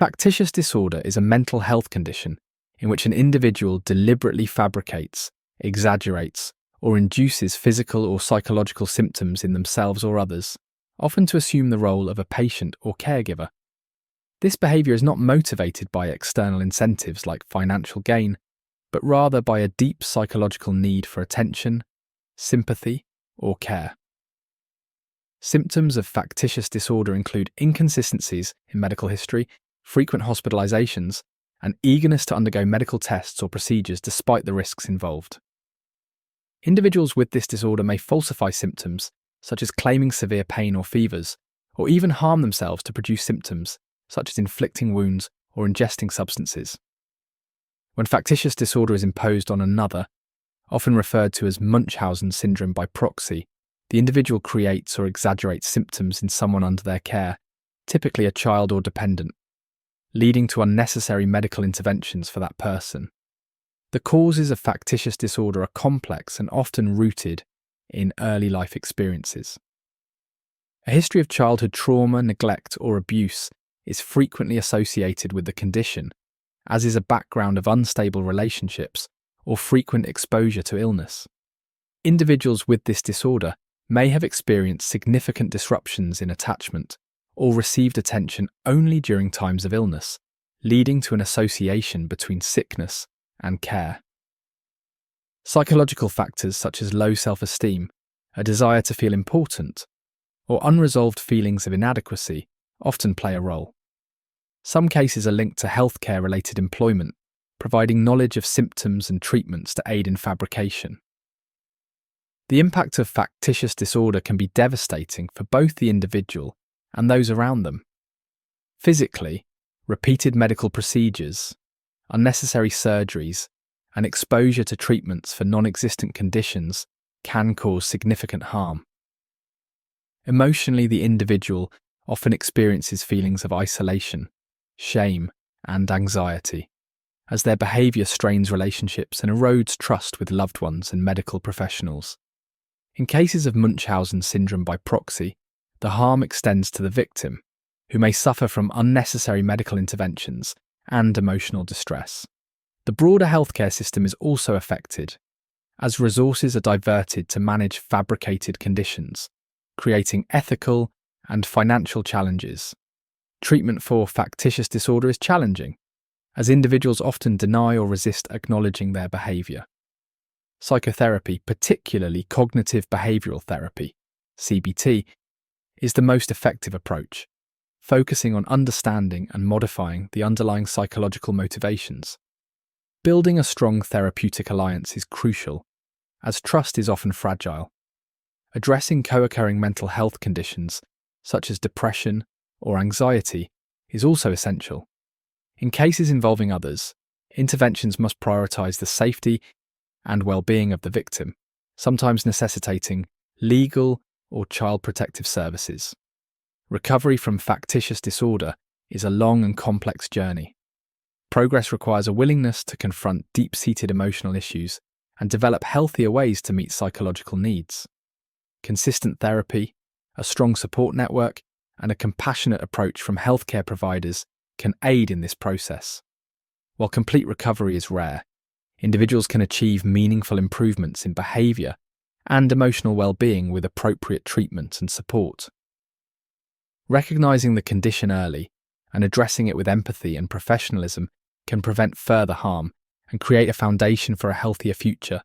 Factitious disorder is a mental health condition in which an individual deliberately fabricates, exaggerates, or induces physical or psychological symptoms in themselves or others, often to assume the role of a patient or caregiver. This behaviour is not motivated by external incentives like financial gain, but rather by a deep psychological need for attention, sympathy, or care. Symptoms of factitious disorder include inconsistencies in medical history, frequent hospitalizations, and eagerness to undergo medical tests or procedures despite the risks involved. Individuals with this disorder may falsify symptoms, such as claiming severe pain or fevers, or even harm themselves to produce symptoms, such as inflicting wounds or ingesting substances. When factitious disorder is imposed on another, often referred to as Munchausen syndrome by proxy, the individual creates or exaggerates symptoms in someone under their care, typically a child or dependent, leading to unnecessary medical interventions for that person. The causes of factitious disorder are complex and often rooted in early life experiences. A history of childhood trauma, neglect, or abuse is frequently associated with the condition, as is a background of unstable relationships or frequent exposure to illness. Individuals with this disorder may have experienced significant disruptions in attachment or received attention only during times of illness, leading to an association between sickness and care. Psychological factors such as low self-esteem, a desire to feel important, or unresolved feelings of inadequacy often play a role. Some cases are linked to healthcare-related employment, providing knowledge of symptoms and treatments to aid in fabrication. The impact of factitious disorder can be devastating for both the individual and those around them. Physically, repeated medical procedures, unnecessary surgeries, and exposure to treatments for non-existent conditions can cause significant harm. Emotionally, the individual often experiences feelings of isolation, shame, and anxiety, as their behaviour strains relationships and erodes trust with loved ones and medical professionals. In cases of Munchausen syndrome by proxy, the harm extends to the victim, who may suffer from unnecessary medical interventions and emotional distress. The broader healthcare system is also affected, as resources are diverted to manage fabricated conditions, creating ethical and financial challenges. Treatment for factitious disorder is challenging, as individuals often deny or resist acknowledging their behaviour. Psychotherapy, particularly cognitive behavioural therapy, CBT, is the most effective approach, focusing on understanding and modifying the underlying psychological motivations. Building a strong therapeutic alliance is crucial, as trust is often fragile. Addressing co-occurring mental health conditions, such as depression or anxiety, is also essential. In cases involving others, interventions must prioritise the safety and well-being of the victim, sometimes necessitating legal or child protective services. Recovery from factitious disorder is a long and complex journey. Progress requires a willingness to confront deep-seated emotional issues and develop healthier ways to meet psychological needs. Consistent therapy, a strong support network, and a compassionate approach from healthcare providers can aid in this process. While complete recovery is rare, individuals can achieve meaningful improvements in behaviour and emotional well-being with appropriate treatment and support. Recognising the condition early and addressing it with empathy and professionalism can prevent further harm and create a foundation for a healthier future